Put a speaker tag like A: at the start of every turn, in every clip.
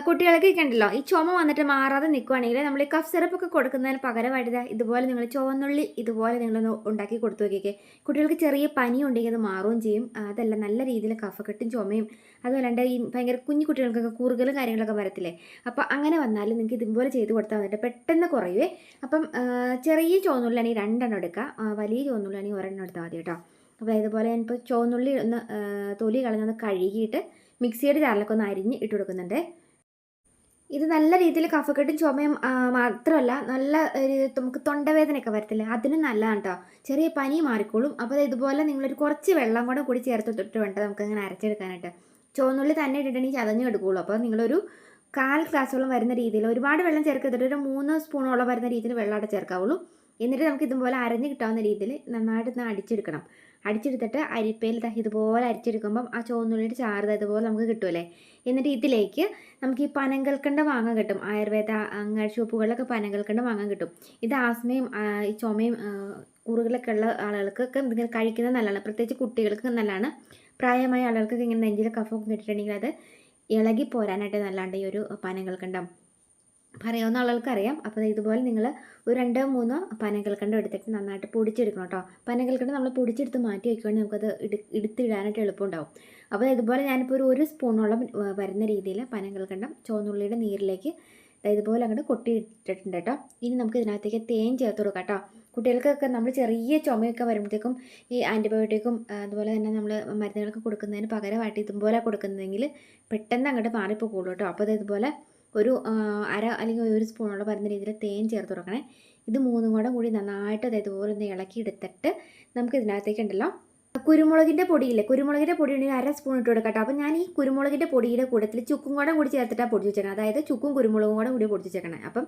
A: കുട്ടികൾക്ക് കണ്ടല്ലോ ഈ ചുമ വന്നിട്ട് മാറാതെ നിൽക്കുകയാണെങ്കിൽ നമ്മൾ ഈ കഫ് സിറപ്പൊക്കെ കൊടുക്കുന്നതിന് പകരമായിട്ട് ഇതുപോലെ നിങ്ങൾ ചുവന്നുള്ളി ഇതുപോലെ നിങ്ങളൊന്ന് ഉണ്ടാക്കി കൊടുത്തു നോക്കിക്കേ. കുട്ടികൾക്ക് ചെറിയ പനി ഉണ്ടെങ്കിൽ അത് മാറുകയും ചെയ്യും. അതല്ല നല്ല രീതിയിൽ കഫക്കെട്ടും ചുമയും അതുമല്ലാണ്ട് ഈ ഭയങ്കര കുഞ്ഞു കുട്ടികൾക്കൊക്കെ കുറുകലും കാര്യങ്ങളൊക്കെ വരത്തില്ലേ. അപ്പോൾ അങ്ങനെ വന്നാൽ നിങ്ങൾക്ക് ഇതുപോലെ ചെയ്ത് കൊടുത്താൽ വന്നിട്ട് പെട്ടെന്ന് കുറയുവേ. അപ്പം ചെറിയ ചുവന്നുള്ളിയാണെങ്കിൽ 2 എണ്ണം എടുക്കുക, വലിയ ചുവന്നുള്ളിയാണെങ്കിൽ 1 എണ്ണം എടുത്താൽ മതി കേട്ടോ. അപ്പോൾ ഇതുപോലെ ഞാനിപ്പോൾ ചുവന്നുള്ളി ഒന്ന് തൊലി കളഞ്ഞൊന്ന് കഴുകിയിട്ട് മിക്സിയുടെ ജാറിലൊക്കെ ഒന്ന് അരിഞ്ഞ് ഇട്ട് കൊടുക്കുന്നുണ്ട്. ഇത് നല്ല രീതിയിൽ കഫക്കെട്ടും ചുമയും മാത്രമല്ല നല്ല നമുക്ക് തൊണ്ടവേദനയൊക്കെ വരത്തില്ലേ അതിനും നല്ലതാണ് കേട്ടോ. ചെറിയ പനി മാറിക്കോളും. അപ്പോൾ ഇതുപോലെ നിങ്ങളൊരു കുറച്ച് വെള്ളം കൂടി ചേർത്തിട്ട് വേണ്ട നമുക്ക് അങ്ങനെ അരച്ചെടുക്കാനായിട്ട്. ചുവന്നുള്ളി തന്നെ ഇട്ടിട്ടുണ്ടെങ്കിൽ ചതഞ്ഞ് എടുക്കുകയുള്ളൂ. അപ്പോൾ നിങ്ങളൊരു 1/4 ഗ്ലാസ്സോളം വരുന്ന രീതിയിൽ, ഒരുപാട് വെള്ളം ചേർക്കരുത്, ഒരു 3 സ്പൂണോളം വരുന്ന രീതിയിൽ വെള്ളം അവിടെ ചേർക്കാവുള്ളൂ. എന്നിട്ട് നമുക്ക് ഇതുപോലെ അരഞ്ഞ് കിട്ടാവുന്ന രീതിയിൽ നന്നായിട്ട് അടിച്ചെടുക്കണം. അടിച്ചെടുത്തിട്ട് അരിപ്പയിൽ ഇതുപോലെ അരിച്ചെടുക്കുമ്പം ആ ചുവന്നുള്ളിയുടെ ചാറ് ഇതുപോലെ നമുക്ക് കിട്ടുമല്ലേ. എന്നിട്ട് ഇതിലേക്ക് നമുക്ക് ഈ പനങ്കൽക്കണ്ടം വാങ്ങാൻ കിട്ടും. ആയുർവേദ അങ്ങ ഷോപ്പുകളിലൊക്കെ പനങ്കൽക്കണ്ടം വാങ്ങാൻ കിട്ടും. ഇത് ആസ്മയും ഈ ചുമയും കുറുകളൊക്കെ ഉള്ള ആളുകൾക്കൊക്കെ ഇങ്ങനെ കഴിക്കുന്നത് നല്ലതാണ്. പ്രത്യേകിച്ച് കുട്ടികൾക്ക് നല്ലതാണ്. പ്രായമായ ആളുകൾക്കൊക്കെ ഇങ്ങനെ നെഞ്ചിൽ കഫമൊക്കെ കിട്ടിയിട്ടുണ്ടെങ്കിൽ അത് ഇളകി പോരാനായിട്ട് നല്ലതാണ് ഈ ഒരു പനങ്കൽക്കണ്ടം. പറയാവുന്ന ആളുകൾക്കറിയാം. അപ്പോൾ ഇതുപോലെ നിങ്ങൾ ഒരു 2-3 പനങ്കൽക്കണ്ടം എടുത്തിട്ട് നന്നായിട്ട് പൊടിച്ചെടുക്കണം കേട്ടോ. പനങ്കൽക്കണ്ടം നമ്മൾ പൊടിച്ചെടുത്ത് മാറ്റി വയ്ക്കുകയാണെങ്കിൽ നമുക്കത് എടുത്തിടാനായിട്ട് എളുപ്പമുണ്ടാവും. അപ്പോൾ ഇതുപോലെ ഞാനിപ്പോൾ ഒരു സ്പൂണോളം വരുന്ന രീതിയിൽ പനങ്കൽക്കണ്ടം ചുവന്നുള്ളിയുടെ നീരിലേക്ക് ഇതുപോലെ അങ്ങോട്ട് കൊട്ടിയിട്ടിട്ടുണ്ട് കേട്ടോ. ഇനി നമുക്ക് ഇതിനകത്തേക്ക് തേൻ ചേർത്ത് കൊടുക്കാം കേട്ടോ. കുട്ടികൾക്കൊക്കെ നമ്മൾ ചെറിയ ചുമയൊക്കെ വരുമ്പോഴത്തേക്കും ഈ ആൻറ്റിബയോട്ടിക്കും അതുപോലെ തന്നെ നമ്മൾ മരുന്നുകളൊക്കെ കൊടുക്കുന്നതിന് പകരമായിട്ട് ഇതുപോലെ കൊടുക്കുന്നതെങ്കിൽ പെട്ടെന്ന് അങ്ങോട്ട് മാറിപ്പോകുള്ളൂ കേട്ടോ. അപ്പോൾ ഇതുപോലെ ഒരു അര അല്ലെങ്കിൽ 1 സ്പൂണോളം വരുന്ന രീതിയിൽ തേൻ ചേർത്ത് കൊടുക്കണേ. ഇത് 3 കൂടി നന്നായിട്ട് ഇതുപോലെ ഒന്ന് ഇളക്കി എടുത്തിട്ട് നമുക്ക് ഇതിനകത്തേക്ക് ഉണ്ടല്ലോ കുരുമുളകിൻ്റെ പൊടിയില്ലേ, കുരുമുളകിൻ്റെ പൊടി ഉണ്ടെങ്കിൽ 1/2 സ്പൂൺ ഇട്ട് കൊടുക്കട്ടോ. അപ്പോൾ ഞാൻ ഈ കുരുമുളകിൻ്റെ പൊടിയുടെ കൂട്ടത്തിൽ ചുക്കും കൂടി ചേർത്തിട്ടാണ് പൊടിച്ച് വെച്ചേക്കണം. അതായത് ചുക്കും കുരുമുളകും കൂടി പൊടിച്ച് വെച്ചേക്കണം. അപ്പം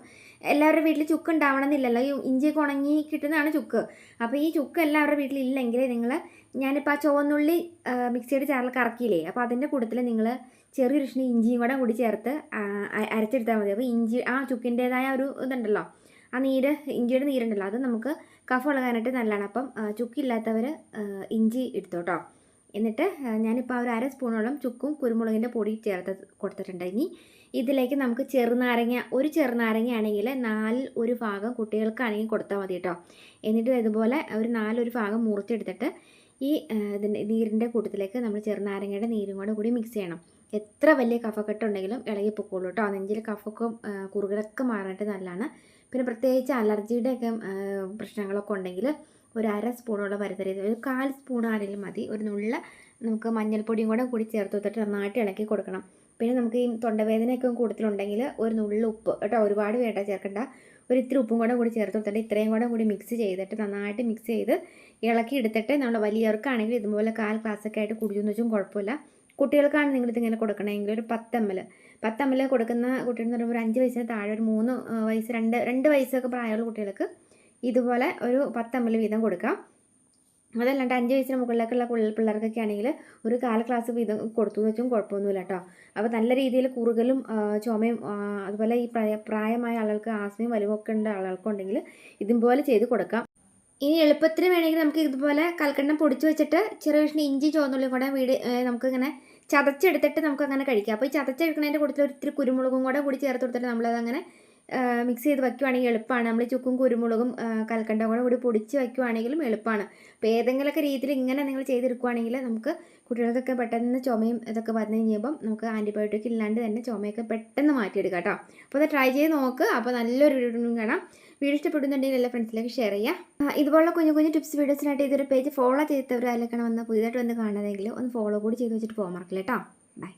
A: എല്ലാവരുടെ വീട്ടിൽ ചുക്ക് ഉണ്ടാവണമെന്നില്ലല്ലോ. ഈ ഇഞ്ചിയൊക്കെ ഉണങ്ങി കിട്ടുന്നതാണ് ചുക്ക്. അപ്പോൾ ഈ ചുക്ക് എല്ലാവരുടെ വീട്ടിൽ ഇല്ലെങ്കിൽ നിങ്ങൾ ഞാനിപ്പോൾ ആ ചുവന്നുള്ളി മിക്സിയുടെ ജാറിൽ കറക്കിയില്ലേ, അപ്പോൾ അതിൻ്റെ കൂട്ടത്തിൽ നിങ്ങൾ ചെറിയൊരു കഷ്ണം ഇഞ്ചിയും കൂടി ചേർത്ത് അരച്ചെടുത്താൽ മതി. അപ്പോൾ ഇഞ്ചി ആ ചുക്കിൻ്റേതായ ഒരു ഇതുണ്ടല്ലോ, ആ ഇഞ്ചിയുടെ നീരുണ്ടല്ലോ, അത് നമുക്ക് കഫം ഇളകാനായിട്ട് നല്ലതാണ്. അപ്പം ചുക്കില്ലാത്തവർ ഇഞ്ചി എടുത്തോട്ടോ. എന്നിട്ട് ഞാനിപ്പോൾ ഒരു 1/2 സ്പൂണോളം ചുക്കും കുരുമുളകിൻ്റെ പൊടി ചേർത്ത് കൊടുത്തിട്ടുണ്ട്. ഇനി ഇതിലേക്ക് നമുക്ക് ഒരു ചെറുനാരങ്ങ ആണെങ്കിൽ 1/4 ഭാഗം കുട്ടികൾക്കാണെങ്കിൽ കൊടുത്താൽ മതി കേട്ടോ. എന്നിട്ട് ഇതുപോലെ ഒരു 1/4 ഭാഗം മുറിച്ചെടുത്തിട്ട് ഈ നീരിൻ്റെ കൂട്ടത്തിലേക്ക് നമ്മൾ ചെറുനാരങ്ങയുടെ നീരും കൂടി മിക്സ് ചെയ്യണം. എത്ര വലിയ കഫക്കെട്ടുണ്ടെങ്കിലും ഇളകി പൊക്കോളൂ കേട്ടോ. നെഞ്ചിൽ കഫമൊക്കെ കുറുകളൊക്കെ മാറാനായിട്ട് നല്ലതാണ്. പിന്നെ പ്രത്യേകിച്ച് അലർജിയുടെയൊക്കെ പ്രശ്നങ്ങളൊക്കെ ഉണ്ടെങ്കിൽ ഒരു 1/2 സ്പൂണോളം വരുന്ന രീതിയിൽ ഒരു 1/4 സ്പൂൺ ആണെങ്കിലും മതി. ഒരു നുള്ള നമുക്ക് മഞ്ഞൾപ്പൊടിയും കൂടി ചേർത്ത് കൊടുത്തിട്ട് നന്നായിട്ട് ഇളക്കി കൊടുക്കണം. പിന്നെ നമുക്ക് ഈ തൊണ്ടവേദനയൊക്കെ കൂടുതലുണ്ടെങ്കിൽ ഒരു നുള്ള ഉപ്പ് കേട്ടോ, ഒരുപാട് വേണ്ട ചേർക്കണ്ട, ഒരു ഇത്തിരി ഉപ്പും കൂടി ചേർത്ത് കൊടുത്തിട്ട് ഇത്രയും കൂടി മിക്സ് ചെയ്തിട്ട് നന്നായിട്ട് മിക്സ് ചെയ്ത് ഇളക്കി എടുത്തിട്ട് നമ്മൾ വലിയവർക്കാണെങ്കിൽ ഇതുപോലെ 1/4 ഗ്ലാസ്സൊക്കെ ആയിട്ട് കുടിച്ചെന്ന് വെച്ചും കുഴപ്പമില്ല. കുട്ടികൾക്കാണ് നിങ്ങളിതിങ്ങനെ കൊടുക്കണമെങ്കിൽ ഒരു 10 ml കൊടുക്കുന്ന കുട്ടികൾ എന്ന് പറയുമ്പോൾ ഒരു 5 വയസ്സിന് താഴെ ഒരു 3 വയസ്സ് 2 വയസ്സൊക്കെ പ്രായമുള്ള കുട്ടികൾക്ക് ഇതുപോലെ ഒരു 10 ml വീതം കൊടുക്കാം. അതല്ലാണ്ട് 5 വയസ്സിന് മുകളിലേക്കുള്ള പിള്ളേർക്കൊക്കെ ആണെങ്കിൽ ഒരു 1/4 ഗ്ലാസ് വീതം കൊടുത്തു എന്ന് വെച്ചും കുഴപ്പമൊന്നുമില്ല കേട്ടോ. അപ്പോൾ നല്ല രീതിയിൽ കുറുകലും ചുമയും അതുപോലെ ഈ പ്രായമായ ആളുകൾക്ക് ആസ്മയും വലിവൊക്കെ ഉള്ള ആളുകൾക്കുണ്ടെങ്കിൽ ഇതുപോലെ ചെയ്ത് കൊടുക്കാം. ഇനി എളുപ്പത്തിന് വേണമെങ്കിൽ നമുക്ക് ഇതുപോലെ കൽക്കണ്ടം പൊടിച്ച് വെച്ചിട്ട് ചെറിയ കഷ്ണം ഇഞ്ചി ചുവന്നുള്ളിയും കൂടെ നമുക്കിങ്ങനെ ചതച്ചെടുത്തിട്ട് നമുക്കങ്ങനെ കഴിക്കാം. അപ്പോൾ ഈ ചതച്ചെടുക്കുന്നതിൻ്റെ കൂട്ടത്തിൽ ഒരിത്തിരി കുരുമുളകും കൂടി ചേർത്ത് കൊടുത്തിട്ട് നമ്മളതങ്ങനെ മിക്സ് ചെയ്ത് വയ്ക്കുവാണെങ്കിൽ എളുപ്പമാണ്. നമ്മൾ ചുക്കും കുരുമുളകും കൽക്കണ്ടം കൂടി പൊടിച്ച് വയ്ക്കുവാണെങ്കിലും എളുപ്പമാണ്. അപ്പോൾ ഏതെങ്കിലുമൊക്കെ രീതിയിൽ ഇങ്ങനെ നിങ്ങൾ ചെയ്തെടുക്കുവാണെങ്കിൽ നമുക്ക് കുട്ടികൾക്കൊക്കെ പെട്ടെന്ന് ചുമയും ഇതൊക്കെ വന്നു കഴിയുമ്പം നമുക്ക് ആൻറ്റിബയോട്ടിക് ഇല്ലാണ്ട് തന്നെ ചുമയൊക്കെ പെട്ടെന്ന് മാറ്റിയെടുക്കാം കേട്ടോ. അപ്പോൾ അത് ട്രൈ ചെയ്ത് നോക്ക്. അപ്പോൾ നല്ലൊരു വീഡിയോ കാണാം. വീഡിയോ ഇഷ്ടപ്പെടുന്നുണ്ടെങ്കിൽ എല്ലാ ഫ്രണ്ട്സിലേക്ക് ഷെയർ ചെയ്യുക. ഇതുപോലുള്ള കുഞ്ഞു ടിപ്സ് വീഡിയോസിനായിട്ട് ഇതൊരു പേജ് ഫോളോ ചെയ്തവർ അതിലേക്കാണ് പുതിയതായിട്ട് വന്ന് കാണുന്നതെങ്കിൽ ഒന്ന് ഫോളോ കൂടി ചെയ്ത് വെച്ചിട്ട് പോകാൻ മറക്കില്ല കേട്ടോ. ബൈ.